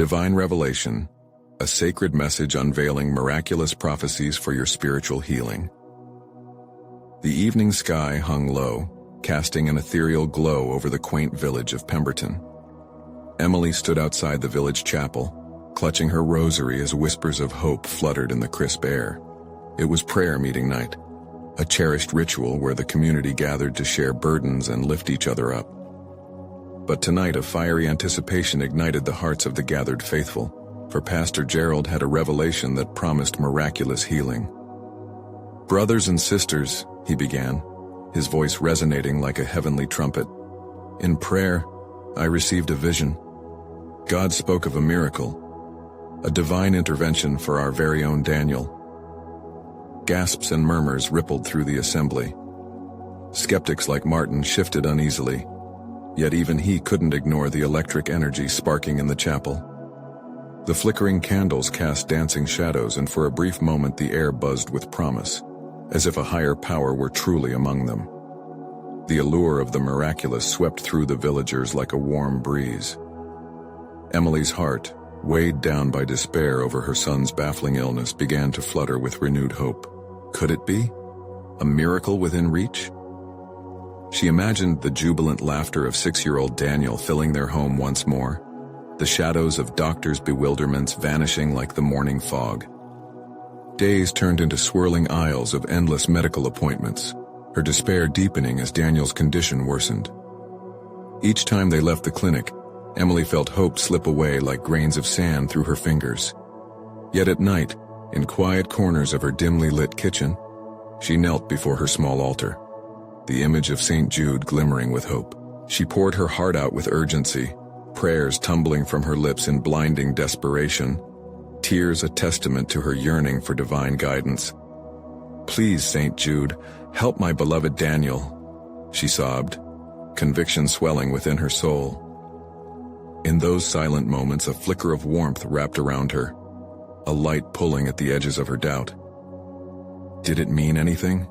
Divine Revelation, a sacred message unveiling miraculous prophecies for your spiritual healing. The evening sky hung low, casting an ethereal glow over the quaint village of Pemberton. Emily stood outside the village chapel, clutching her rosary as whispers of hope fluttered in the crisp air. It was prayer meeting night, a cherished ritual where the community gathered to share burdens and lift each other up. But tonight a fiery anticipation ignited the hearts of the gathered faithful, for Pastor Gerald had a revelation that promised miraculous healing. "Brothers and sisters," he began, his voice resonating like a heavenly trumpet, "in prayer, I received a vision. God spoke of a miracle, a divine intervention for our very own Daniel." Gasps and murmurs rippled through the assembly. Skeptics like Martin shifted uneasily, yet even he couldn't ignore the electric energy sparking in the chapel. The flickering candles cast dancing shadows, and for a brief moment the air buzzed with promise, as if a higher power were truly among them. The allure of the miraculous swept through the villagers like a warm breeze. Emily's heart, weighed down by despair over her son's baffling illness, began to flutter with renewed hope. Could it be? A miracle within reach? She imagined the jubilant laughter of 6-year-old Daniel filling their home once more, the shadows of doctors' bewilderments vanishing like the morning fog. Days turned into swirling aisles of endless medical appointments, her despair deepening as Daniel's condition worsened. Each time they left the clinic, Emily felt hope slip away like grains of sand through her fingers. Yet at night, in quiet corners of her dimly lit kitchen, she knelt before her small altar, the image of St. Jude glimmering with hope. She poured her heart out with urgency, prayers tumbling from her lips in blinding desperation, tears a testament to her yearning for divine guidance. "Please, St. Jude, help my beloved Daniel," she sobbed, conviction swelling within her soul. In those silent moments, a flicker of warmth wrapped around her, a light pulling at the edges of her doubt. Did it mean anything?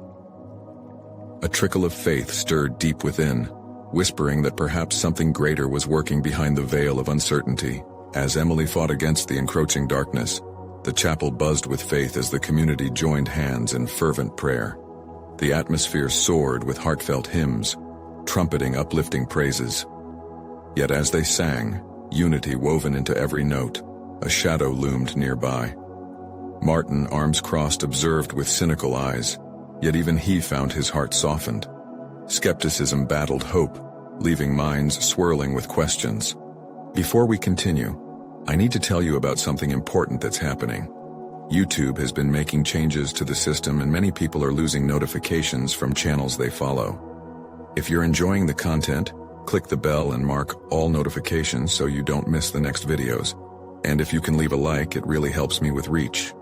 A trickle of faith stirred deep within, whispering that perhaps something greater was working behind the veil of uncertainty. As Emily fought against the encroaching darkness, the chapel buzzed with faith as the community joined hands in fervent prayer. The atmosphere soared with heartfelt hymns, trumpeting uplifting praises. Yet as they sang, unity woven into every note, a shadow loomed nearby. Martin, arms crossed, observed with cynical eyes, yet even he found his heart softened. Skepticism battled hope, leaving minds swirling with questions. Before we continue, I need to tell you about something important that's happening. YouTube has been making changes to the system, and many people are losing notifications from channels they follow. If you're enjoying the content, click the bell and mark all notifications so you don't miss the next videos. And if you can leave a like, it really helps me with reach.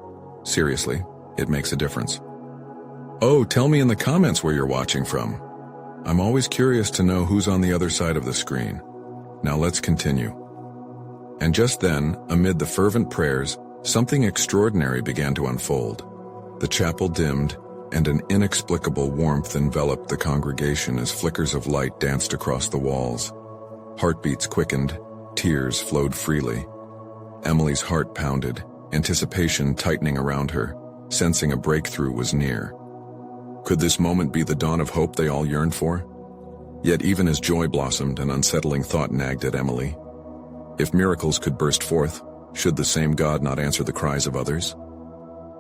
Seriously, it makes a difference. Oh, tell me in the comments where you're watching from. I'm always curious to know who's on the other side of the screen. Now let's continue. And just then, amid the fervent prayers, something extraordinary began to unfold. The chapel dimmed, and an inexplicable warmth enveloped the congregation as flickers of light danced across the walls. Heartbeats quickened, tears flowed freely. Emily's heart pounded, anticipation tightening around her, sensing a breakthrough was near. Could this moment be the dawn of hope they all yearned for? Yet even as joy blossomed, an unsettling thought nagged at Emily. If miracles could burst forth, should the same God not answer the cries of others?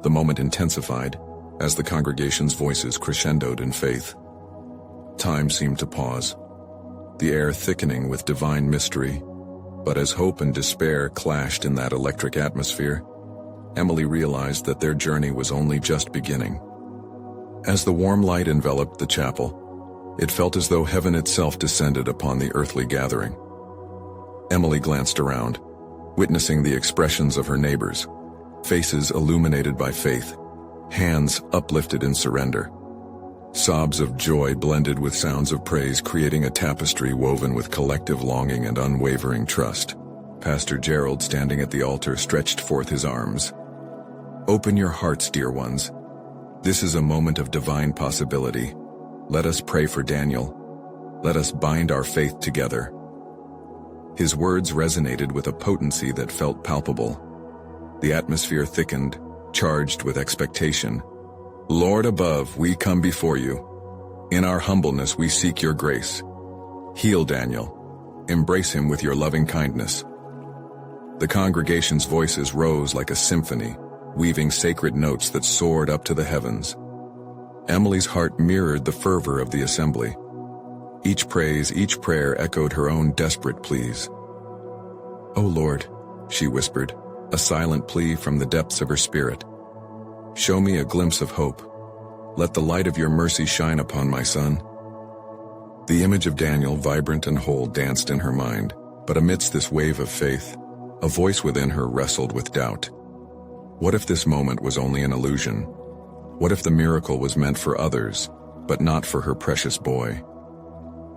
The moment intensified, as the congregation's voices crescendoed in faith. Time seemed to pause, the air thickening with divine mystery. But as hope and despair clashed in that electric atmosphere, Emily realized that their journey was only just beginning. As the warm light enveloped the chapel, it felt as though heaven itself descended upon the earthly gathering. Emily glanced around, witnessing the expressions of her neighbors, faces illuminated by faith, hands uplifted in surrender. Sobs of joy blended with sounds of praise, creating a tapestry woven with collective longing and unwavering trust. Pastor Gerald, standing at the altar, stretched forth his arms. "Open your hearts, dear ones. This is a moment of divine possibility. Let us pray for Daniel. Let us bind our faith together." His words resonated with a potency that felt palpable. The atmosphere thickened, charged with expectation. Lord above, we come before you. In our humbleness we seek your grace. Heal Daniel. Embrace him with your loving kindness. The congregation's voices rose like a symphony, weaving sacred notes that soared up to the heavens. Emily's heart mirrored the fervor of the assembly. Each praise, each prayer echoed her own desperate pleas. "O Lord," she whispered, a silent plea from the depths of her spirit. "Show me a glimpse of hope. Let the light of your mercy shine upon my son." The image of Daniel, vibrant and whole, danced in her mind, but amidst this wave of faith, a voice within her wrestled with doubt. What if this moment was only an illusion? What if the miracle was meant for others, but not for her precious boy?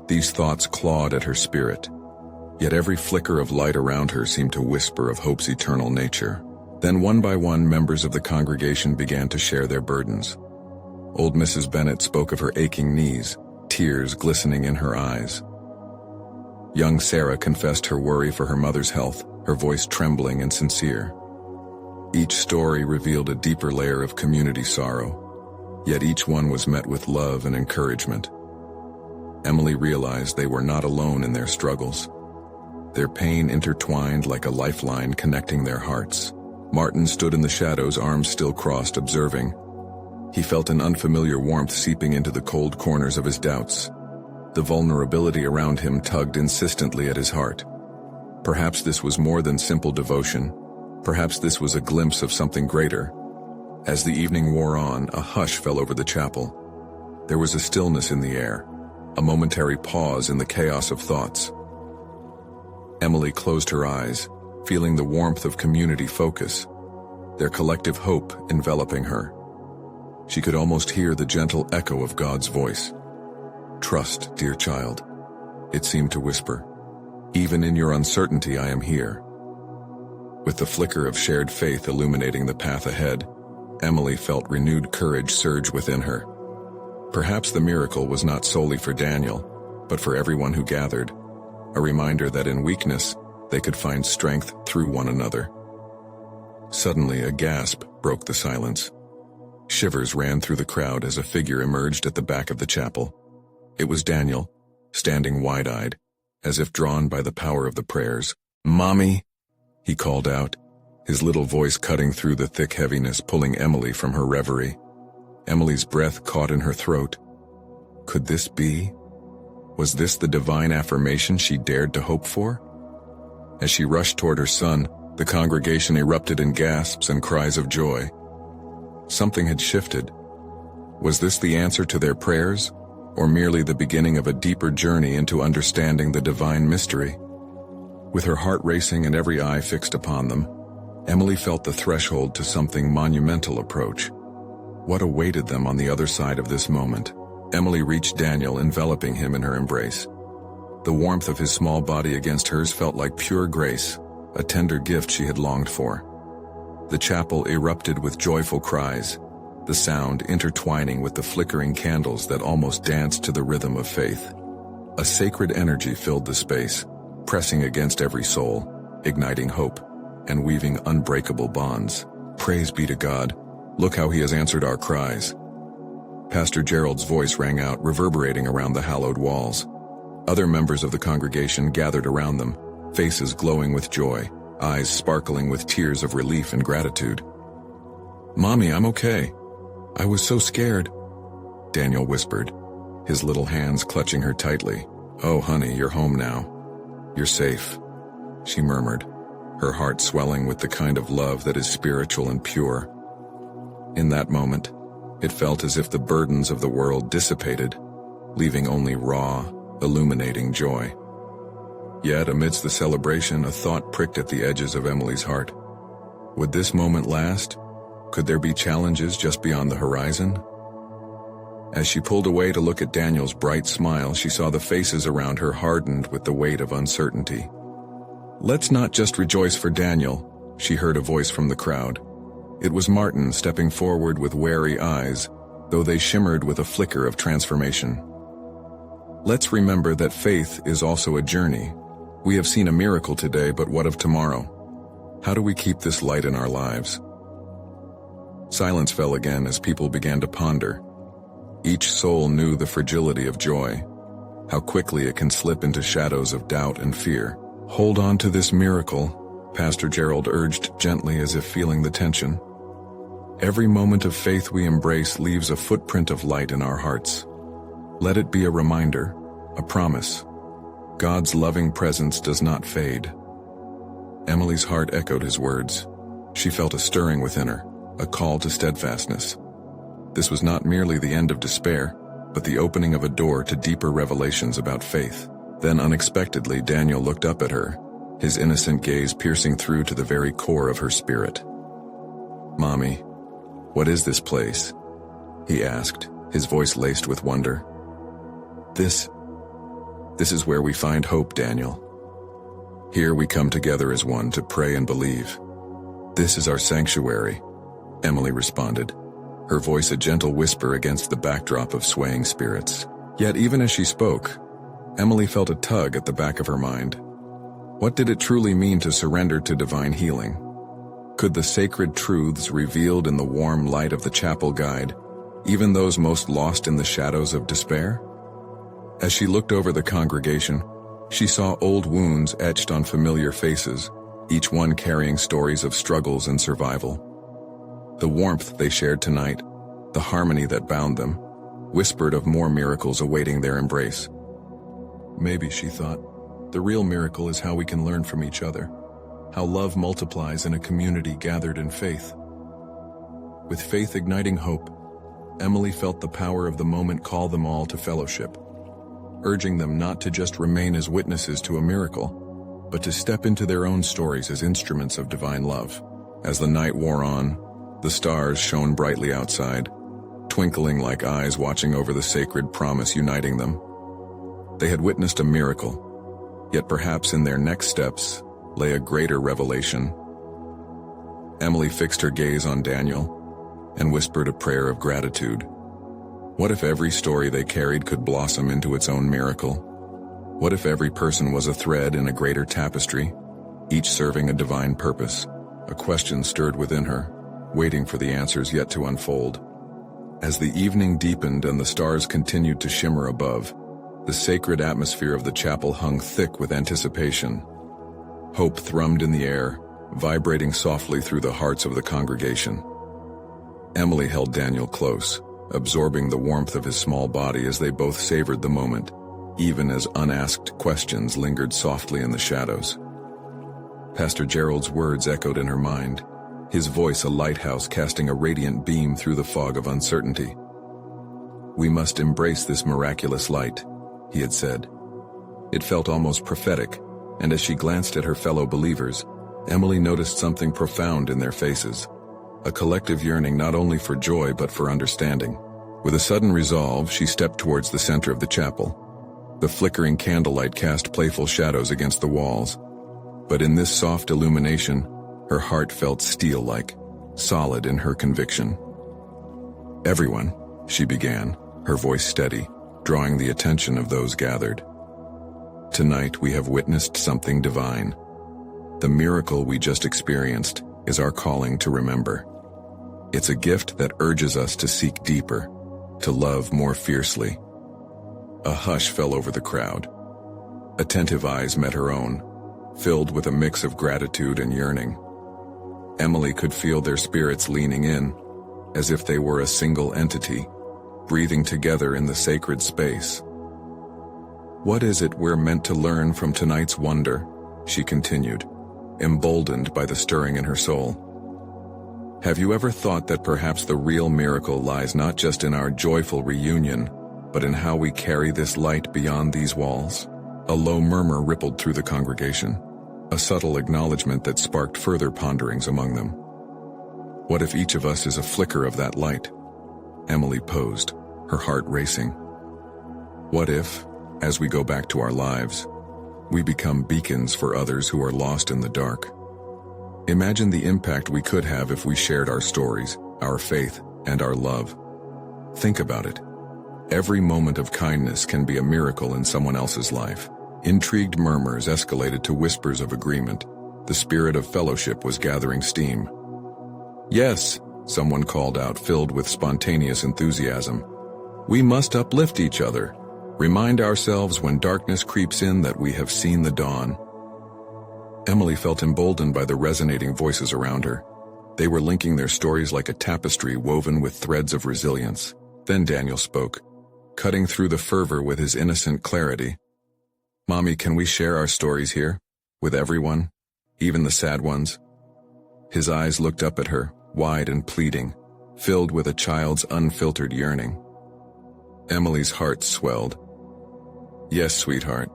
These thoughts clawed at her spirit, yet every flicker of light around her seemed to whisper of hope's eternal nature. Then one by one, members of the congregation began to share their burdens. Old Mrs. Bennet spoke of her aching knees, tears glistening in her eyes. Young Sarah confessed her worry for her mother's health, her voice trembling and sincere. Each story revealed a deeper layer of community sorrow, yet each one was met with love and encouragement. Emily realized they were not alone in their struggles. Their pain intertwined like a lifeline connecting their hearts. Martin stood in the shadows, arms still crossed, observing. He felt an unfamiliar warmth seeping into the cold corners of his doubts. The vulnerability around him tugged insistently at his heart. Perhaps this was more than simple devotion. Perhaps this was a glimpse of something greater. As the evening wore on, a hush fell over the chapel. There was a stillness in the air, a momentary pause in the chaos of thoughts. Emily closed her eyes, feeling the warmth of community focus, their collective hope enveloping her. She could almost hear the gentle echo of God's voice. "Trust, dear child," it seemed to whisper. "Even in your uncertainty, I am here." With the flicker of shared faith illuminating the path ahead, Emily felt renewed courage surge within her. Perhaps the miracle was not solely for Daniel, but for everyone who gathered, a reminder that in weakness, they could find strength through one another. Suddenly, a gasp broke the silence. Shivers ran through the crowd as a figure emerged at the back of the chapel. It was Daniel, standing wide-eyed, as if drawn by the power of the prayers. "Mommy!" he called out, his little voice cutting through the thick heaviness, pulling Emily from her reverie. Emily's breath caught in her throat. Could this be? Was this the divine affirmation she dared to hope for? As she rushed toward her son, the congregation erupted in gasps and cries of joy. Something had shifted. Was this the answer to their prayers, or merely the beginning of a deeper journey into understanding the divine mystery? With her heart racing and every eye fixed upon them, Emily felt the threshold to something monumental approach. What awaited them on the other side of this moment? Emily reached Daniel, enveloping him in her embrace. The warmth of his small body against hers felt like pure grace, a tender gift she had longed for. The chapel erupted with joyful cries, the sound intertwining with the flickering candles that almost danced to the rhythm of faith. A sacred energy filled the space, pressing against every soul, igniting hope, and weaving unbreakable bonds. Praise be to God. Look how he has answered our cries. Pastor Gerald's voice rang out, reverberating around the hallowed walls. Other members of the congregation gathered around them, faces glowing with joy, eyes sparkling with tears of relief and gratitude. "Mommy, I'm okay. I was so scared," Daniel whispered, his little hands clutching her tightly. "Oh, honey, you're home now. You're safe," she murmured, her heart swelling with the kind of love that is spiritual and pure. In that moment, it felt as if the burdens of the world dissipated, leaving only raw, illuminating joy. Yet, amidst the celebration, a thought pricked at the edges of Emily's heart. Would this moment last? Could there be challenges just beyond the horizon? As she pulled away to look at Daniel's bright smile, she saw the faces around her hardened with the weight of uncertainty. "Let's not just rejoice for Daniel," she heard a voice from the crowd. It was Martin, stepping forward with wary eyes, though they shimmered with a flicker of transformation. "Let's remember that faith is also a journey, We have seen a miracle today, but what of tomorrow? How do we keep this light in our lives? Silence fell again as people began to ponder. Each soul knew the fragility of joy, how quickly it can slip into shadows of doubt and fear. Hold on to this miracle, Pastor Gerald urged gently as if feeling the tension. Every moment of faith we embrace leaves a footprint of light in our hearts. Let it be a reminder, a promise. God's loving presence does not fade. Emily's heart echoed his words. She felt a stirring within her, a call to steadfastness. This was not merely the end of despair, but the opening of a door to deeper revelations about faith. Then unexpectedly, Daniel looked up at her, his innocent gaze piercing through to the very core of her spirit. "Mommy, what is this place?" he asked, his voice laced with wonder. This is where we find hope, Daniel. Here we come together as one to pray and believe. This is our sanctuary, Emily responded, her voice a gentle whisper against the backdrop of swaying spirits. Yet even as she spoke, Emily felt a tug at the back of her mind. What did it truly mean to surrender to divine healing? Could the sacred truths revealed in the warm light of the chapel guide even those most lost in the shadows of despair? As she looked over the congregation, she saw old wounds etched on familiar faces, each one carrying stories of struggles and survival. The warmth they shared tonight, the harmony that bound them, whispered of more miracles awaiting their embrace. Maybe, she thought, the real miracle is how we can learn from each other, how love multiplies in a community gathered in faith. With faith igniting hope, Emily felt the power of the moment call them all to fellowship, urging them not to just remain as witnesses to a miracle, but to step into their own stories as instruments of divine love. As the night wore on, the stars shone brightly outside, twinkling like eyes watching over the sacred promise uniting them. They had witnessed a miracle, yet perhaps in their next steps lay a greater revelation. Emily fixed her gaze on Daniel and whispered a prayer of gratitude. What if every story they carried could blossom into its own miracle? What if every person was a thread in a greater tapestry, each serving a divine purpose? A question stirred within her, waiting for the answers yet to unfold. As the evening deepened and the stars continued to shimmer above, the sacred atmosphere of the chapel hung thick with anticipation. Hope thrummed in the air, vibrating softly through the hearts of the congregation. Emily held Daniel close, absorbing the warmth of his small body as they both savored the moment, even as unasked questions lingered softly in the shadows. Pastor Gerald's words echoed in her mind, his voice a lighthouse casting a radiant beam through the fog of uncertainty. "We must embrace this miraculous light," he had said. It felt almost prophetic, and as she glanced at her fellow believers, Emily noticed something profound in their faces. A collective yearning not only for joy but for understanding. With a sudden resolve, she stepped towards the center of the chapel. The flickering candlelight cast playful shadows against the walls, but in this soft illumination, her heart felt steel-like, solid in her conviction. "Everyone," she began, her voice steady, drawing the attention of those gathered. "Tonight we have witnessed something divine. The miracle we just experienced is our calling to remember. It's a gift that urges us to seek deeper, to love more fiercely." A hush fell over the crowd. Attentive eyes met her own, filled with a mix of gratitude and yearning. Emily could feel their spirits leaning in, as if they were a single entity, breathing together in the sacred space. "What is it we're meant to learn from tonight's wonder?" she continued, emboldened by the stirring in her soul. "Have you ever thought that perhaps the real miracle lies not just in our joyful reunion, but in how we carry this light beyond these walls?" A low murmur rippled through the congregation, a subtle acknowledgement that sparked further ponderings among them. "What if each of us is a flicker of that light?" Emily posed, her heart racing. "What if, as we go back to our lives, we become beacons for others who are lost in the dark? Imagine the impact we could have if we shared our stories, our faith, and our love. Think about it. Every moment of kindness can be a miracle in someone else's life. Intrigued murmurs escalated to whispers of agreement. The spirit of fellowship was gathering steam. "Yes," someone called out, filled with spontaneous enthusiasm. "We must uplift each other. Remind ourselves when darkness creeps in that we have seen the dawn." Emily felt emboldened by the resonating voices around her. They were linking their stories like a tapestry woven with threads of resilience. Then Daniel spoke, cutting through the fervor with his innocent clarity. "Mommy, can we share our stories here? With everyone? Even the sad ones?" His eyes looked up at her, wide and pleading, filled with a child's unfiltered yearning. Emily's heart swelled. "Yes, sweetheart.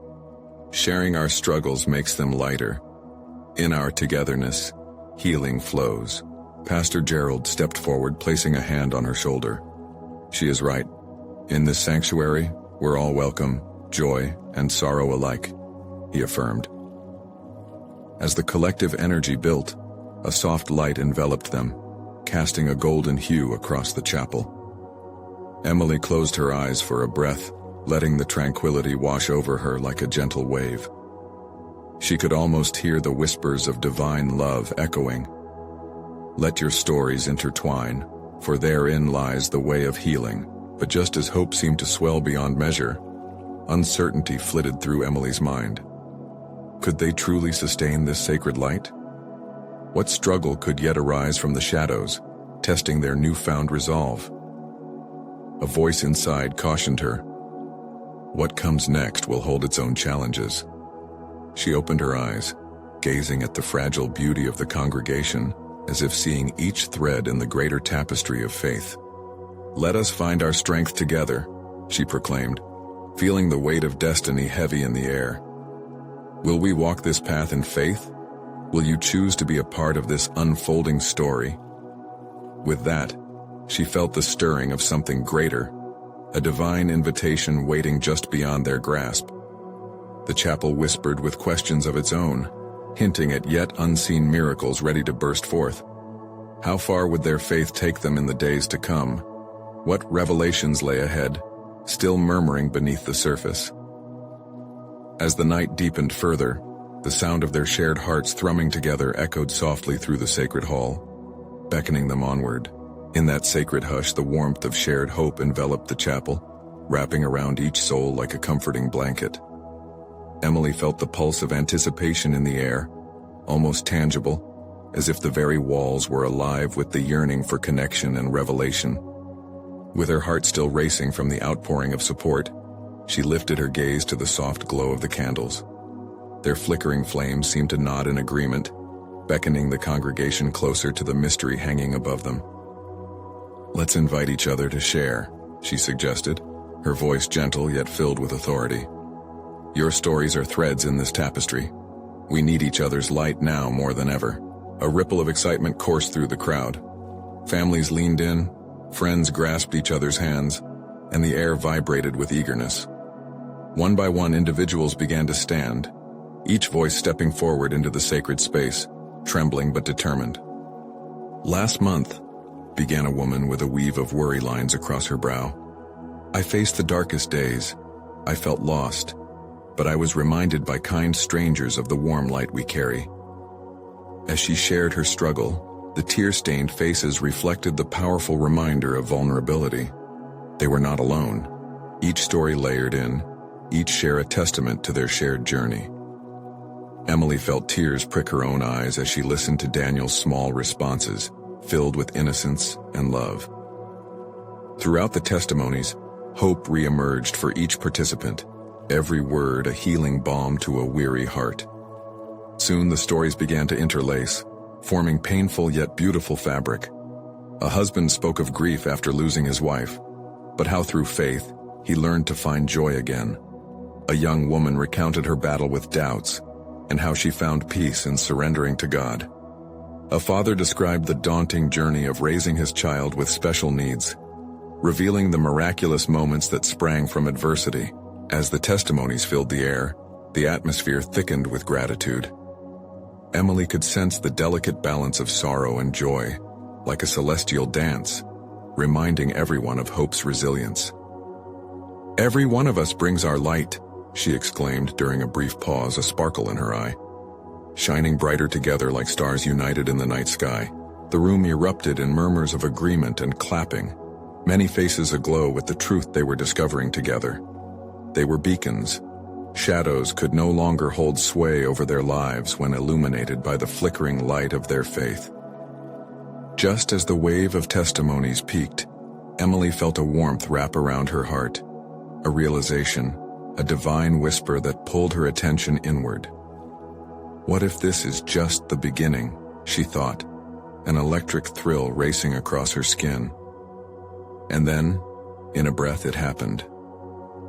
Sharing our struggles makes them lighter. In our togetherness, healing flows." Pastor Gerald stepped forward, placing a hand on her shoulder. "She is right. In this sanctuary, we're all welcome, joy and sorrow alike," he affirmed. As the collective energy built, a soft light enveloped them, casting a golden hue across the chapel. Emily closed her eyes for a breath, letting the tranquility wash over her like a gentle wave. She could almost hear the whispers of divine love echoing. "Let your stories intertwine, for therein lies the way of healing." But just as hope seemed to swell beyond measure, uncertainty flitted through Emily's mind. Could they truly sustain this sacred light? What struggle could yet arise from the shadows, testing their newfound resolve? A voice inside cautioned her. What comes next will hold its own challenges. She opened her eyes, gazing at the fragile beauty of the congregation, as if seeing each thread in the greater tapestry of faith. "Let us find our strength together," she proclaimed, feeling the weight of destiny heavy in the air. "Will we walk this path in faith? Will you choose to be a part of this unfolding story?" With that, she felt the stirring of something greater, a divine invitation waiting just beyond their grasp. The chapel whispered with questions of its own, hinting at yet unseen miracles ready to burst forth. How far would their faith take them in the days to come? What revelations lay ahead, still murmuring beneath the surface? As the night deepened further, the sound of their shared hearts thrumming together echoed softly through the sacred hall, beckoning them onward. In that sacred hush, the warmth of shared hope enveloped the chapel, wrapping around each soul like a comforting blanket. Emily felt the pulse of anticipation in the air, almost tangible, as if the very walls were alive with the yearning for connection and revelation. With her heart still racing from the outpouring of support, she lifted her gaze to the soft glow of the candles. Their flickering flames seemed to nod in agreement, beckoning the congregation closer to the mystery hanging above them. "Let's invite each other to share," she suggested, her voice gentle yet filled with authority. "Your stories are threads in this tapestry. We need each other's light now more than ever." A ripple of excitement coursed through the crowd. Families leaned in, friends grasped each other's hands, and the air vibrated with eagerness. One by one, individuals began to stand, each voice stepping forward into the sacred space, trembling but determined. "Last month," began a woman with a weave of worry lines across her brow, "I faced the darkest days. I felt lost, but I was reminded by kind strangers of the warm light we carry." As she shared her struggle, the tear-stained faces reflected the powerful reminder of vulnerability. They were not alone. Each story layered in, each share a testament to their shared journey. Emily felt tears prick her own eyes as she listened to Daniel's small responses, filled with innocence and love. Throughout the testimonies, hope re-emerged for each participant, every word a healing balm to a weary heart. Soon the stories began to interlace, forming painful yet beautiful fabric. A husband spoke of grief after losing his wife, but how through faith, he learned to find joy again. A young woman recounted her battle with doubts, and how she found peace in surrendering to God. A father described the daunting journey of raising his child with special needs, revealing the miraculous moments that sprang from adversity. As the testimonies filled the air, the atmosphere thickened with gratitude. Emily could sense the delicate balance of sorrow and joy, like a celestial dance, reminding everyone of hope's resilience. "Every one of us brings our light," she exclaimed during a brief pause, a sparkle in her eye. Shining brighter together like stars united in the night sky, the room erupted in murmurs of agreement and clapping, many faces aglow with the truth they were discovering together. They were beacons. Shadows could no longer hold sway over their lives when illuminated by the flickering light of their faith. Just as the wave of testimonies peaked, Emily felt a warmth wrap around her heart, a realization, a divine whisper that pulled her attention inward. What if this is just the beginning, she thought, an electric thrill racing across her skin. And then, in a breath, it happened.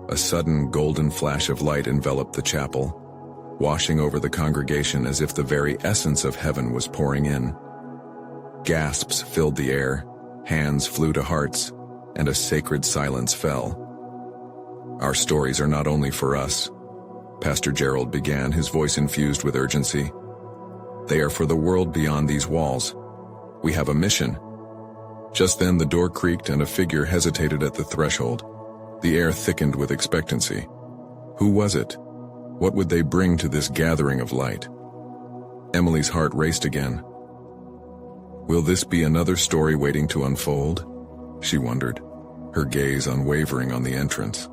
A sudden golden flash of light enveloped the chapel, washing over the congregation as if the very essence of heaven was pouring in. Gasps filled the air, hands flew to hearts, and a sacred silence fell. Our stories are not only for us, Pastor Gerald began, his voice infused with urgency. They are for the world beyond these walls. We have a mission. Just then the door creaked and a figure hesitated at the threshold. The air thickened with expectancy. Who was it? What would they bring to this gathering of light? Emily's heart raced again. Will this be another story waiting to unfold? She wondered, her gaze unwavering on the entrance.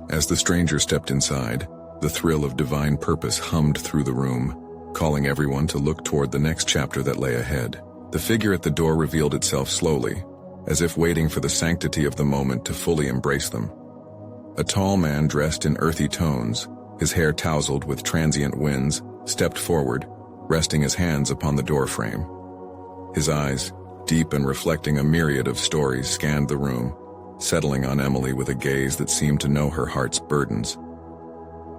As the stranger stepped inside, the thrill of divine purpose hummed through the room, calling everyone to look toward the next chapter that lay ahead. The figure at the door revealed itself slowly, as if waiting for the sanctity of the moment to fully embrace them. A tall man dressed in earthy tones, his hair tousled with transient winds, stepped forward, resting his hands upon the doorframe. His eyes, deep and reflecting a myriad of stories, scanned the room, settling on Emily with a gaze that seemed to know her heart's burdens.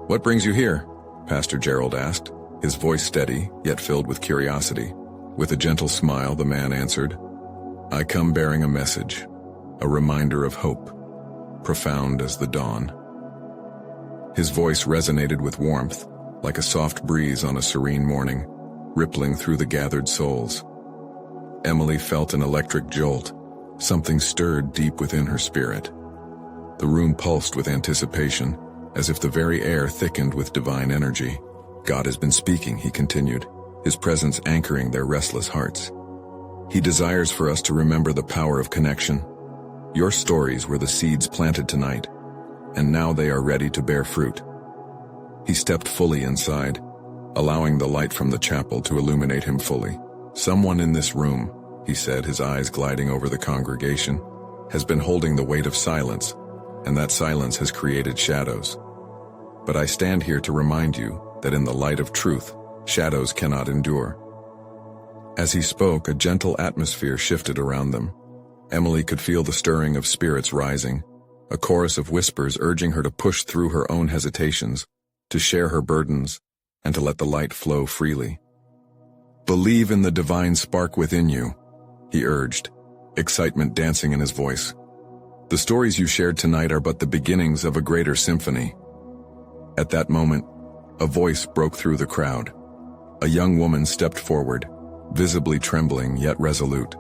"What brings you here?" Pastor Gerald asked, his voice steady, yet filled with curiosity. With a gentle smile, the man answered, "I come bearing a message, a reminder of hope, profound as the dawn." His voice resonated with warmth, like a soft breeze on a serene morning, rippling through the gathered souls. Emily felt an electric jolt. Something stirred deep within her spirit. The room pulsed with anticipation, as if the very air thickened with divine energy. "God has been speaking," he continued, his presence anchoring their restless hearts. "He desires for us to remember the power of connection. Your stories were the seeds planted tonight, and now they are ready to bear fruit." He stepped fully inside, allowing the light from the chapel to illuminate him fully. "Someone in this room," he said, his eyes gliding over the congregation, "has been holding the weight of silence, and that silence has created shadows. But I stand here to remind you that in the light of truth, shadows cannot endure." As he spoke, a gentle atmosphere shifted around them. Emily could feel the stirring of spirits rising, a chorus of whispers urging her to push through her own hesitations, to share her burdens, and to let the light flow freely. "Believe in the divine spark within you," he urged, excitement dancing in his voice. "The stories you shared tonight are but the beginnings of a greater symphony." At that moment, a voice broke through the crowd. A young woman stepped forward, visibly trembling yet resolute.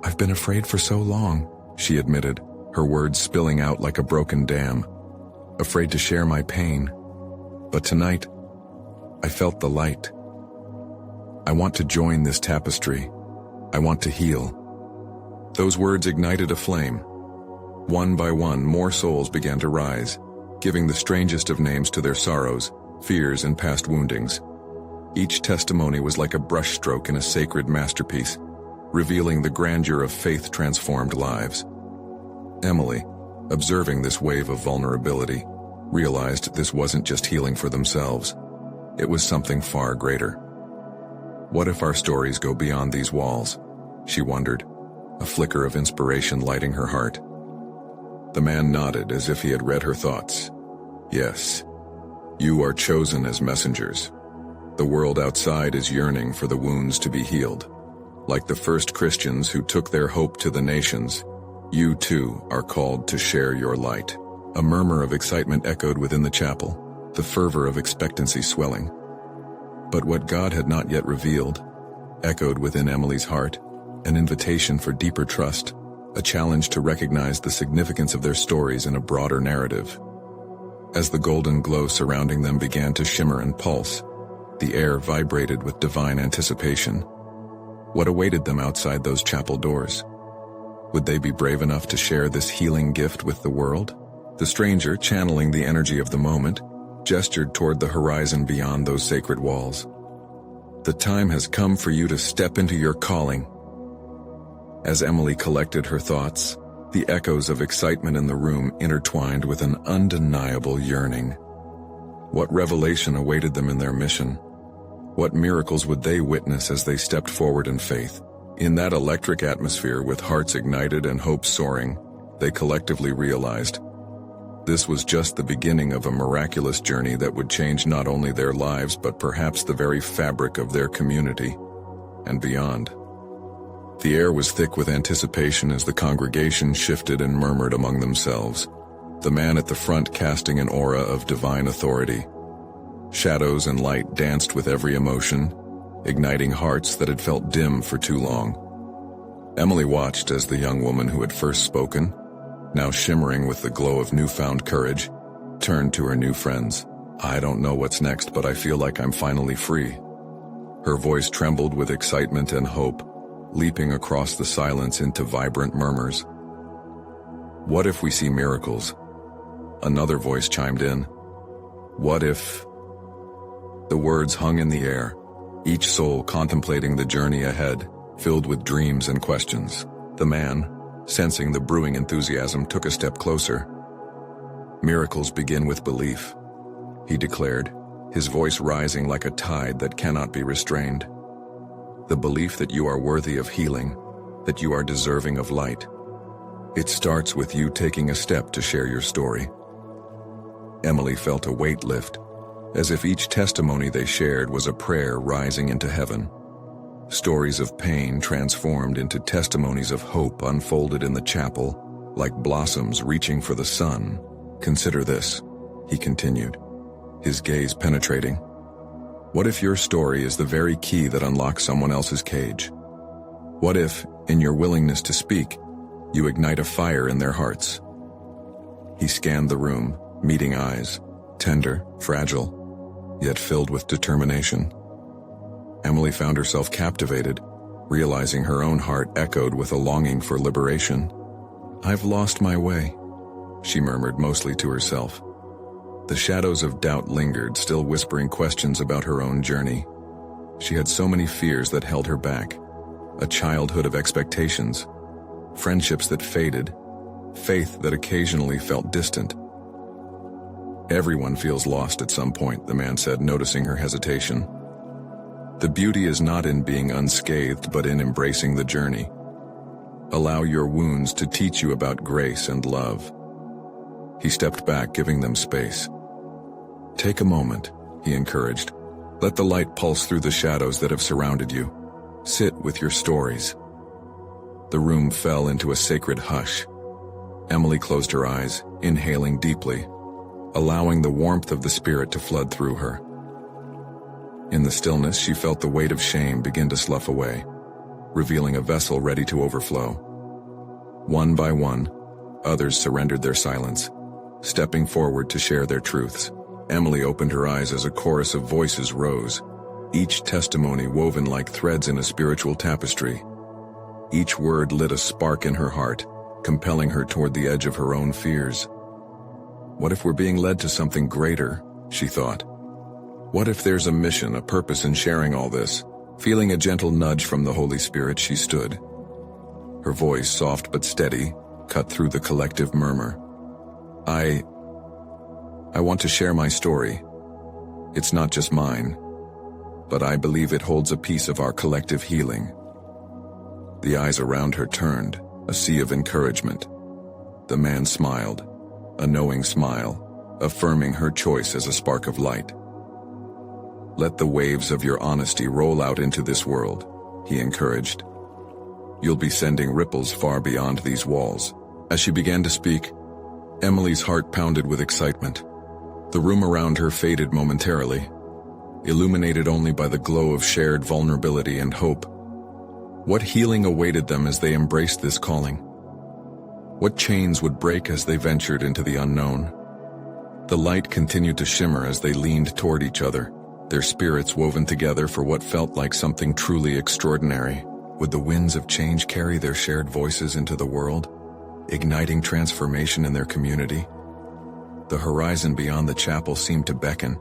"I've been afraid for so long," she admitted, her words spilling out like a broken dam. "Afraid to share my pain. But tonight, I felt the light. I want to join this tapestry. I want to heal." Those words ignited a flame. One by one, more souls began to rise, giving the strangest of names to their sorrows, fears, and past woundings. Each testimony was like a brushstroke in a sacred masterpiece, revealing the grandeur of faith-transformed lives. Emily, observing this wave of vulnerability, realized this wasn't just healing for themselves. It was something far greater. What if our stories go beyond these walls? She wondered, a flicker of inspiration lighting her heart. The man nodded as if he had read her thoughts. "Yes, you are chosen as messengers. The world outside is yearning for the wounds to be healed. Like the first Christians who took their hope to the nations, you too are called to share your light." A murmur of excitement echoed within the chapel, the fervor of expectancy swelling. But what God had not yet revealed echoed within Emily's heart, an invitation for deeper trust, a challenge to recognize the significance of their stories in a broader narrative. As the golden glow surrounding them began to shimmer and pulse, the air vibrated with divine anticipation. What awaited them outside those chapel doors? Would they be brave enough to share this healing gift with the world? The stranger, channeling the energy of the moment, gestured toward the horizon beyond those sacred walls. The time has come for you to step into your calling. As Emily collected her thoughts, the echoes of excitement in the room intertwined with an undeniable yearning. What revelation awaited them in their mission? What miracles would they witness as they stepped forward in faith? In that electric atmosphere, with hearts ignited and hopes soaring, they collectively realized this was just the beginning of a miraculous journey that would change not only their lives but perhaps the very fabric of their community and beyond. The air was thick with anticipation as the congregation shifted and murmured among themselves, the man at the front casting an aura of divine authority. Shadows and light danced with every emotion, igniting hearts that had felt dim for too long. Emily watched as the young woman who had first spoken, now shimmering with the glow of newfound courage, turned to her new friends. "I don't know what's next, but I feel like I'm finally free." Her voice trembled with excitement and hope, leaping across the silence into vibrant murmurs. "What if we see miracles?" Another voice chimed in. "What if?" The words hung in the air, each soul contemplating the journey ahead, filled with dreams and questions. The man, sensing the brewing enthusiasm, took a step closer. "Miracles begin with belief," he declared, his voice rising like a tide that cannot be restrained. "The belief that you are worthy of healing, that you are deserving of light. It starts with you taking a step to share your story." Emily felt a weight lift, as if each testimony they shared was a prayer rising into heaven. Stories of pain transformed into testimonies of hope unfolded in the chapel, like blossoms reaching for the sun. "Consider this," he continued, his gaze penetrating. "What if your story is the very key that unlocks someone else's cage? What if, in your willingness to speak, you ignite a fire in their hearts?" He scanned the room, meeting eyes, tender, fragile, yet filled with determination. Emily found herself captivated, realizing her own heart echoed with a longing for liberation. "I've lost my way," she murmured mostly to herself. The shadows of doubt lingered, still whispering questions about her own journey. She had so many fears that held her back, a childhood of expectations, friendships that faded, faith that occasionally felt distant. "Everyone feels lost at some point," the man said, noticing her hesitation. "The beauty is not in being unscathed, but in embracing the journey. Allow your wounds to teach you about grace and love." He stepped back, giving them space. "Take a moment," he encouraged. "Let the light pulse through the shadows that have surrounded you. Sit with your stories." The room fell into a sacred hush. Emily closed her eyes, inhaling deeply, allowing the warmth of the spirit to flood through her. In the stillness, she felt the weight of shame begin to slough away, revealing a vessel ready to overflow. One by one, others surrendered their silence, stepping forward to share their truths. Emily opened her eyes as a chorus of voices rose, each testimony woven like threads in a spiritual tapestry. Each word lit a spark in her heart, compelling her toward the edge of her own fears. "What if we're being led to something greater?" she thought. "What if there's a mission, a purpose in sharing all this?" Feeling a gentle nudge from the Holy Spirit, she stood. Her voice, soft but steady, cut through the collective murmur. I want to share my story. It's not just mine, but I believe it holds a piece of our collective healing." The eyes around her turned, a sea of encouragement. The man smiled, a knowing smile, affirming her choice as a spark of light. "Let the waves of your honesty roll out into this world," he encouraged. "You'll be sending ripples far beyond these walls." As she began to speak, Emily's heart pounded with excitement. The room around her faded momentarily, illuminated only by the glow of shared vulnerability and hope. What healing awaited them as they embraced this calling? What chains would break as they ventured into the unknown? The light continued to shimmer as they leaned toward each other, their spirits woven together for what felt like something truly extraordinary. Would the winds of change carry their shared voices into the world, igniting transformation in their community? The horizon beyond the chapel seemed to beckon.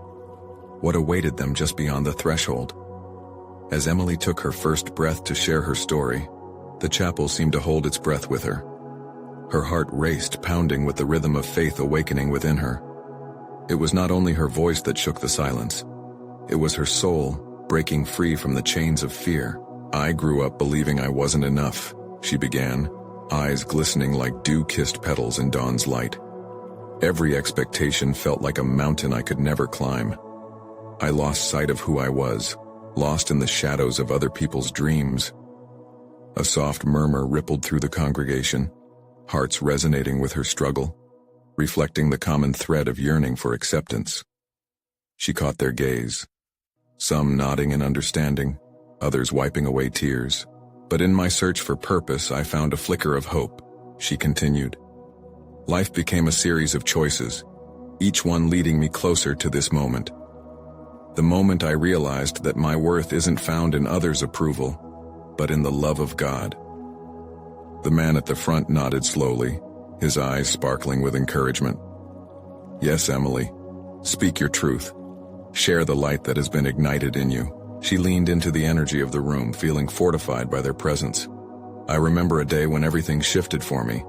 What awaited them just beyond the threshold? As Emily took her first breath to share her story, the chapel seemed to hold its breath with her. Her heart raced, pounding with the rhythm of faith awakening within her. It was not only her voice that shook the silence. It was her soul, breaking free from the chains of fear. "I grew up believing I wasn't enough," she began, eyes glistening like dew-kissed petals in dawn's light. "Every expectation felt like a mountain I could never climb. I lost sight of who I was, lost in the shadows of other people's dreams." A soft murmur rippled through the congregation, hearts resonating with her struggle, reflecting the common thread of yearning for acceptance. She caught their gaze, some nodding in understanding, others wiping away tears. "But in my search for purpose, I found a flicker of hope," she continued. "Life became a series of choices, each one leading me closer to this moment. The moment I realized that my worth isn't found in others' approval, but in the love of God." The man at the front nodded slowly, his eyes sparkling with encouragement. "Yes, Emily, speak your truth. Share the light that has been ignited in you." She leaned into the energy of the room, feeling fortified by their presence. "I remember a day when everything shifted for me.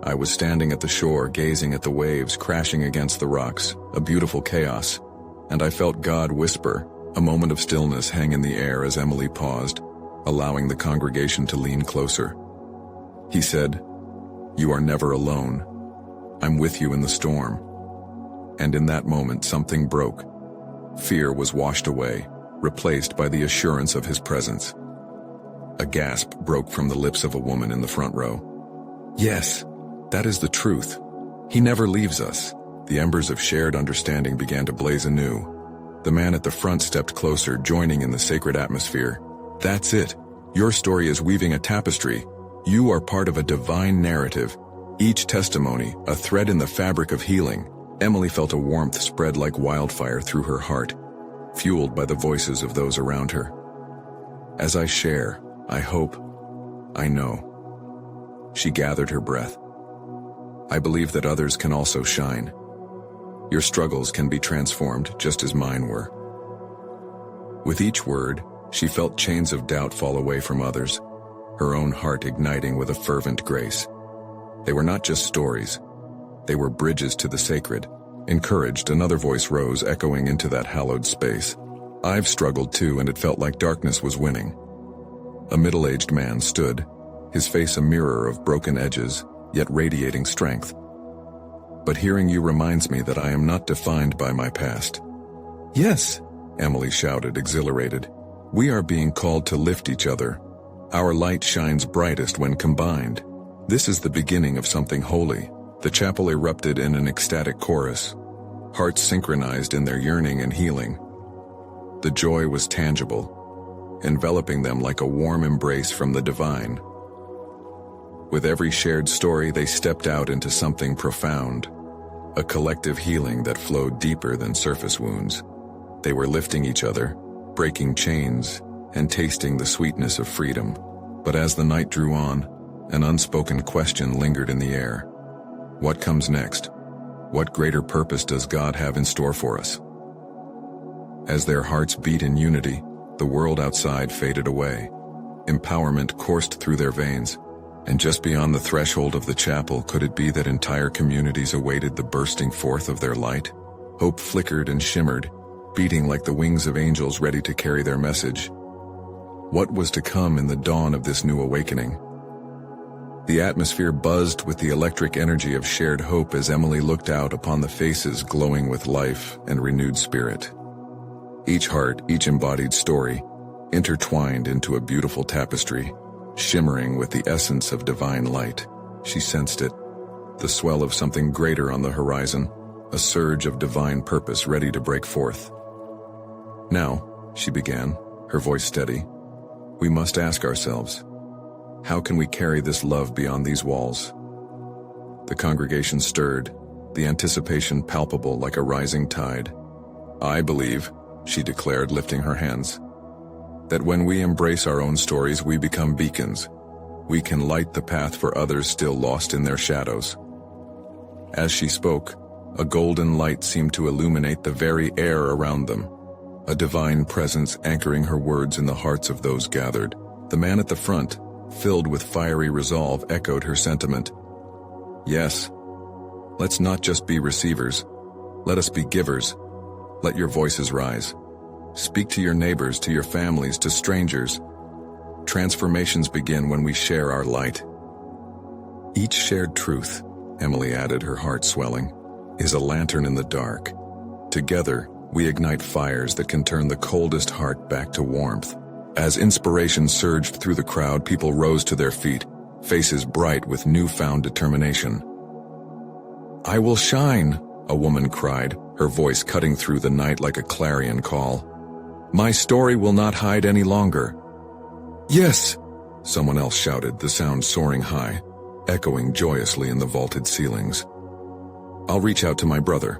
I was standing at the shore, gazing at the waves crashing against the rocks, a beautiful chaos, and I felt God whisper. A moment of stillness hang in the air as Emily paused, allowing the congregation to lean closer. He said, "You are never alone. I'm with you in the storm." And in that moment, something broke. Fear was washed away, replaced by the assurance of his presence. A gasp broke from the lips of a woman in the front row. "Yes, that is the truth. He never leaves us." The embers of shared understanding began to blaze anew. The man at the front stepped closer, joining in the sacred atmosphere. "That's it. Your story is weaving a tapestry. You are part of a divine narrative. Each testimony, a thread in the fabric of healing." Emily felt a warmth spread like wildfire through her heart, fueled by the voices of those around her. "As I share, I hope, I know." She gathered her breath. "I believe that others can also shine. Your struggles can be transformed just as mine were." With each word, she felt chains of doubt fall away from others, her own heart igniting with a fervent grace. They were not just stories. They were bridges to the sacred. Encouraged, another voice rose, echoing into that hallowed space. "I've struggled too, and it felt like darkness was winning." A middle-aged man stood, his face a mirror of broken edges, yet radiating strength. "But hearing you reminds me that I am not defined by my past." "Yes," Emily shouted, exhilarated. "We are being called to lift each other. Our light shines brightest when combined. This is the beginning of something holy." The chapel erupted in an ecstatic chorus, hearts synchronized in their yearning and healing. The joy was tangible, enveloping them like a warm embrace from the divine. With every shared story, they stepped out into something profound, a collective healing that flowed deeper than surface wounds. They were lifting each other, breaking chains, and tasting the sweetness of freedom. But as the night drew on, an unspoken question lingered in the air. What comes next? What greater purpose does God have in store for us? As their hearts beat in unity, the world outside faded away. Empowerment coursed through their veins, and just beyond the threshold of the chapel, could it be that entire communities awaited the bursting forth of their light? Hope flickered and shimmered, beating like the wings of angels ready to carry their message. What was to come in the dawn of this new awakening? The atmosphere buzzed with the electric energy of shared hope as Emily looked out upon the faces glowing with life and renewed spirit. Each heart, each embodied story, intertwined into a beautiful tapestry, shimmering with the essence of divine light. She sensed it, the swell of something greater on the horizon, a surge of divine purpose ready to break forth. "Now," she began, her voice steady, "we must ask ourselves, how can we carry this love beyond these walls?" The congregation stirred, the anticipation palpable like a rising tide. "I believe," she declared, lifting her hands, "that when we embrace our own stories, we become beacons. We can light the path for others still lost in their shadows." As she spoke, a golden light seemed to illuminate the very air around them, a divine presence anchoring her words in the hearts of those gathered. The man at the front, filled with fiery resolve, echoed her sentiment. "Yes, let's not just be receivers. Let us be givers. Let your voices rise. Speak to your neighbors, to your families, to strangers. Transformations begin when we share our light." "Each shared truth," Emily added, her heart swelling, "is a lantern in the dark. Together, we ignite fires that can turn the coldest heart back to warmth." As inspiration surged through the crowd, people rose to their feet, faces bright with newfound determination. "I will shine," a woman cried, her voice cutting through the night like a clarion call. "My story will not hide any longer." "Yes," someone else shouted, the sound soaring high, echoing joyously in the vaulted ceilings. "I'll reach out to my brother.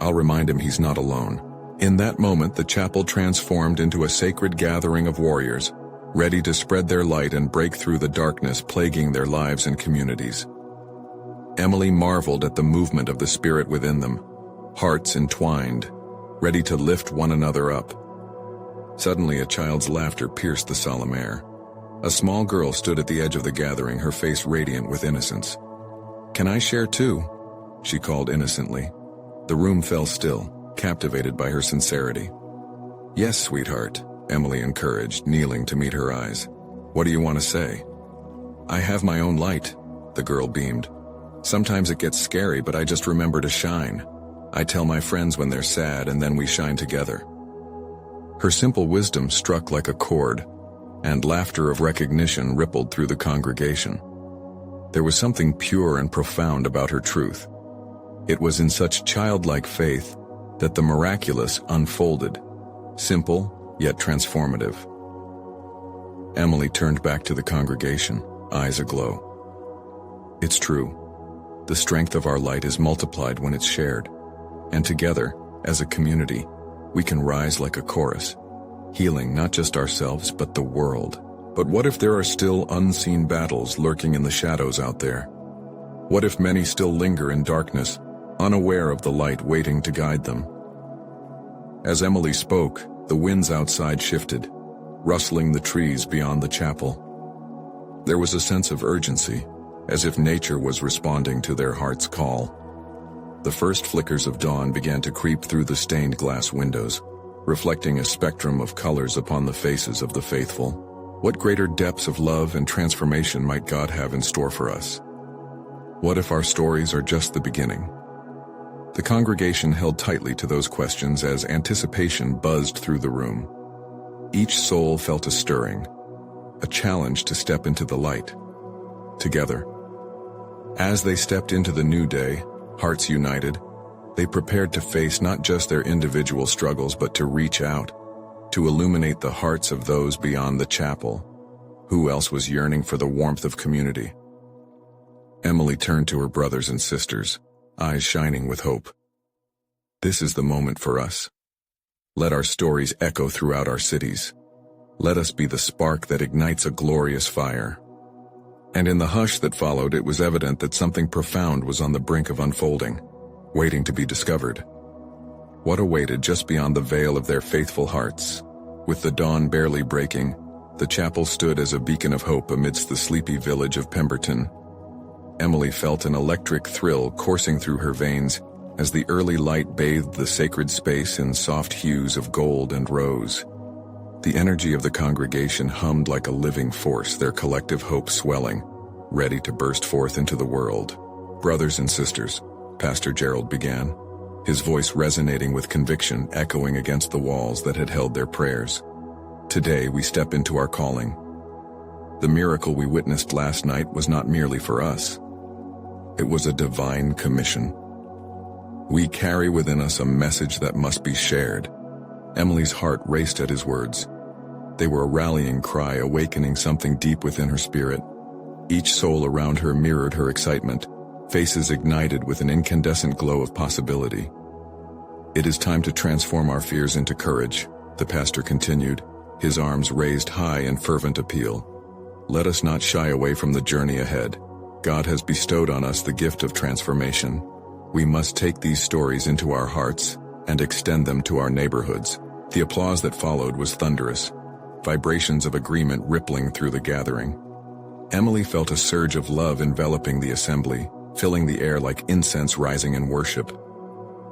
I'll remind him he's not alone." In that moment, the chapel transformed into a sacred gathering of warriors, ready to spread their light and break through the darkness plaguing their lives and communities. Emily marveled at the movement of the Spirit within them, hearts entwined, ready to lift one another up. Suddenly, a child's laughter pierced the solemn air. A small girl stood at the edge of the gathering, her face radiant with innocence. "Can I share too?" she called innocently. The room fell still, captivated by her sincerity. "Yes, sweetheart," Emily encouraged, kneeling to meet her eyes. "What do you want to say?" "I have my own light," the girl beamed. "Sometimes it gets scary, but I just remember to shine. I tell my friends when they're sad, and then we shine together." Her simple wisdom struck like a chord, and laughter of recognition rippled through the congregation. There was something pure and profound about her truth. It was in such childlike faith that the miraculous unfolded, simple yet transformative. Emily turned back to the congregation, eyes aglow. "It's true. The strength of our light is multiplied when it's shared, and together, as a community, we can rise like a chorus, healing not just ourselves but the world." But what if there are still unseen battles lurking in the shadows out there? What if many still linger in darkness, unaware of the light waiting to guide them? As Emily spoke, the winds outside shifted, rustling the trees beyond the chapel. There was a sense of urgency, as if nature was responding to their heart's call. The first flickers of dawn began to creep through the stained glass windows, reflecting a spectrum of colors upon the faces of the faithful. What greater depths of love and transformation might God have in store for us? What if our stories are just the beginning? The congregation held tightly to those questions as anticipation buzzed through the room. Each soul felt a stirring, a challenge to step into the light, together. As they stepped into the new day, hearts united, they prepared to face not just their individual struggles but to reach out, to illuminate the hearts of those beyond the chapel. Who else was yearning for the warmth of community? Emily turned to her brothers and sisters, eyes shining with hope. "This is the moment for us. Let our stories echo throughout our cities. Let us be the spark that ignites a glorious fire." And in the hush that followed, it was evident that something profound was on the brink of unfolding, waiting to be discovered. What awaited just beyond the veil of their faithful hearts? With the dawn barely breaking, the chapel stood as a beacon of hope amidst the sleepy village of Pemberton. Emily felt an electric thrill coursing through her veins as the early light bathed the sacred space in soft hues of gold and rose. The energy of the congregation hummed like a living force, their collective hope swelling, ready to burst forth into the world. "Brothers and sisters," Pastor Gerald began, his voice resonating with conviction, echoing against the walls that had held their prayers. "Today we step into our calling. The miracle we witnessed last night was not merely for us. It was a divine commission. We carry within us a message that must be shared." Emily's heart raced at his words. They were a rallying cry, awakening something deep within her spirit. Each soul around her mirrored her excitement, faces ignited with an incandescent glow of possibility. "It is time to transform our fears into courage," the pastor continued, his arms raised high in fervent appeal. "Let us not shy away from the journey ahead. God has bestowed on us the gift of transformation. We must take these stories into our hearts and extend them to our neighborhoods." The applause that followed was thunderous, vibrations of agreement rippling through the gathering. Emily felt a surge of love enveloping the assembly, filling the air like incense rising in worship.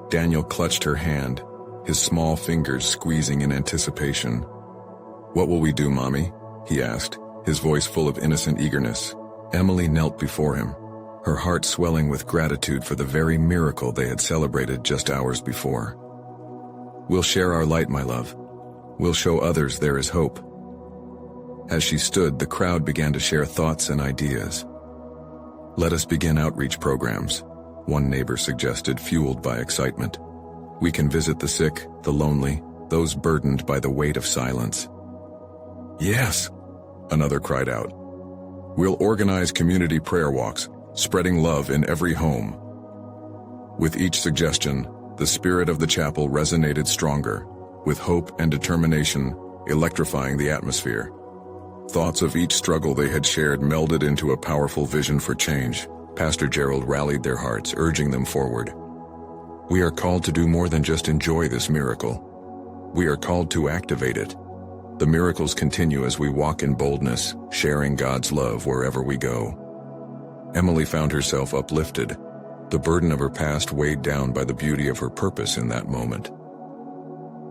Daniel clutched her hand, his small fingers squeezing in anticipation. "What will we do, Mommy?" he asked, his voice full of innocent eagerness. Emily knelt before him, her heart swelling with gratitude for the very miracle they had celebrated just hours before. "We'll share our light, my love. We'll show others there is hope." As she stood, the crowd began to share thoughts and ideas. "Let us begin outreach programs," one neighbor suggested, fueled by excitement. "We can visit the sick, the lonely, those burdened by the weight of silence." "Yes," another cried out. "We'll organize community prayer walks, spreading love in every home." With each suggestion, the spirit of the chapel resonated stronger, with hope and determination electrifying the atmosphere. Thoughts of each struggle they had shared melded into a powerful vision for change. Pastor Gerald rallied their hearts, urging them forward. "We are called to do more than just enjoy this miracle. We are called to activate it. The miracles continue as we walk in boldness, sharing God's love wherever we go." Emily found herself uplifted, the burden of her past weighed down by the beauty of her purpose in that moment.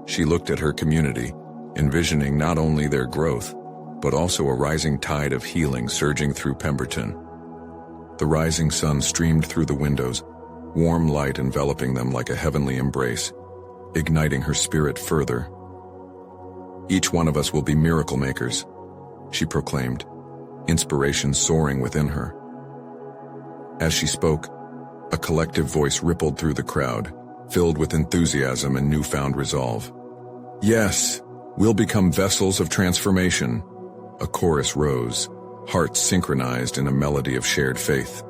She looked at her community, envisioning not only their growth, but also a rising tide of healing surging through Pemberton. The rising sun streamed through the windows, warm light enveloping them like a heavenly embrace, igniting her spirit further. "Each one of us will be miracle makers," she proclaimed, inspiration soaring within her. As she spoke, a collective voice rippled through the crowd, filled with enthusiasm and newfound resolve. "Yes, we'll become vessels of transformation." A chorus rose, hearts synchronized in a melody of shared faith.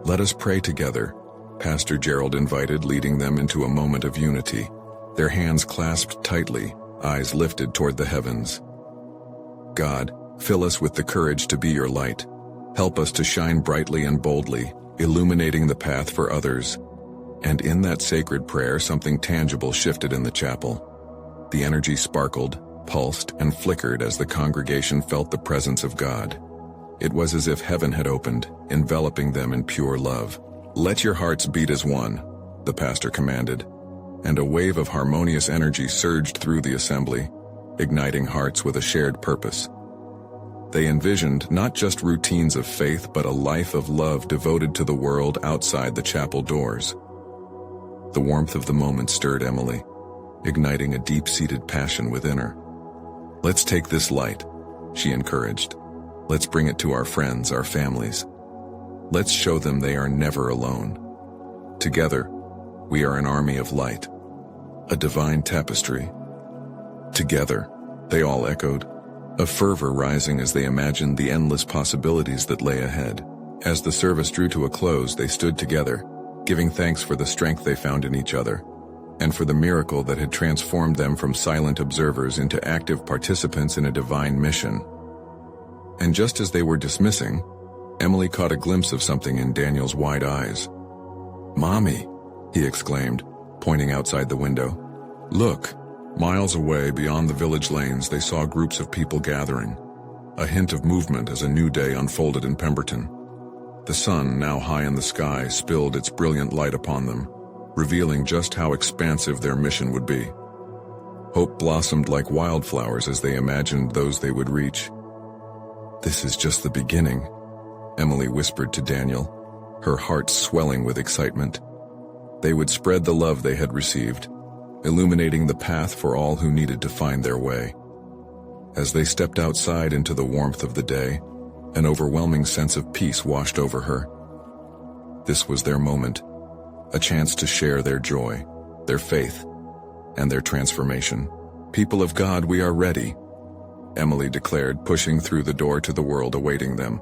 "Let us pray together," Pastor Gerald invited, leading them into a moment of unity, their hands clasped tightly, eyes lifted toward the heavens. "God, fill us with the courage to be your light. Help us to shine brightly and boldly, illuminating the path for others." And in that sacred prayer, something tangible shifted in the chapel. The energy sparkled, pulsed, and flickered as the congregation felt the presence of God. It was as if heaven had opened, enveloping them in pure love. "Let your hearts beat as one," the pastor commanded, and a wave of harmonious energy surged through the assembly, igniting hearts with a shared purpose. They envisioned not just routines of faith but a life of love devoted to the world outside the chapel doors. The warmth of the moment stirred Emily, igniting a deep-seated passion within her. "Let's take this light," she encouraged. "Let's bring it to our friends, our families. Let's show them they are never alone. Together, we are an army of light, a divine tapestry." "Together," they all echoed, a fervor rising as they imagined the endless possibilities that lay ahead. As the service drew to a close, they stood together, giving thanks for the strength they found in each other, and for the miracle that had transformed them from silent observers into active participants in a divine mission. And just as they were dismissing, Emily caught a glimpse of something in Daniel's wide eyes. "Mommy," he exclaimed, pointing outside the window. "Look." Miles away, beyond the village lanes, they saw groups of people gathering, a hint of movement as a new day unfolded in Pemberton. The sun, now high in the sky, spilled its brilliant light upon them, revealing just how expansive their mission would be. Hope blossomed like wildflowers as they imagined those they would reach. "This is just the beginning," Emily whispered to Daniel, her heart swelling with excitement. They would spread the love they had received, illuminating the path for all who needed to find their way. As they stepped outside into the warmth of the day, an overwhelming sense of peace washed over her. This was their moment, a chance to share their joy, their faith, and their transformation. "People of God, we are ready," Emily declared, pushing through the door to the world awaiting them.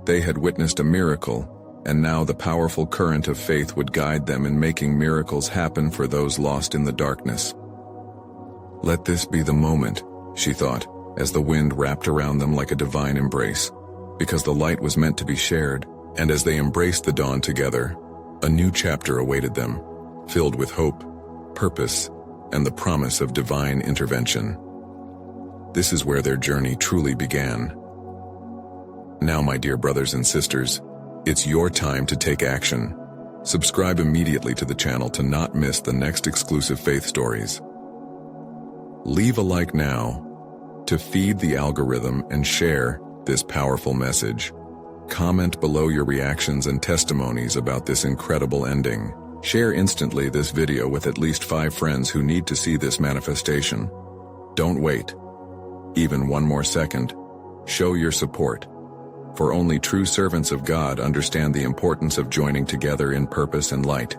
They had witnessed a miracle, and now the powerful current of faith would guide them in making miracles happen for those lost in the darkness. Let this be the moment, she thought, as the wind wrapped around them like a divine embrace, because the light was meant to be shared, and as they embraced the dawn together, a new chapter awaited them, filled with hope, purpose, and the promise of divine intervention. This is where their journey truly began. Now, my dear brothers and sisters, it's your time to take action. Subscribe immediately to the channel to not miss the next exclusive faith stories. Leave a like now to feed the algorithm and share this powerful message. Comment below your reactions and testimonies about this incredible ending. Share instantly this video with at least 5 friends who need to see this manifestation. Don't wait even one more second. Show your support. For only true servants of God understand the importance of joining together in purpose and light.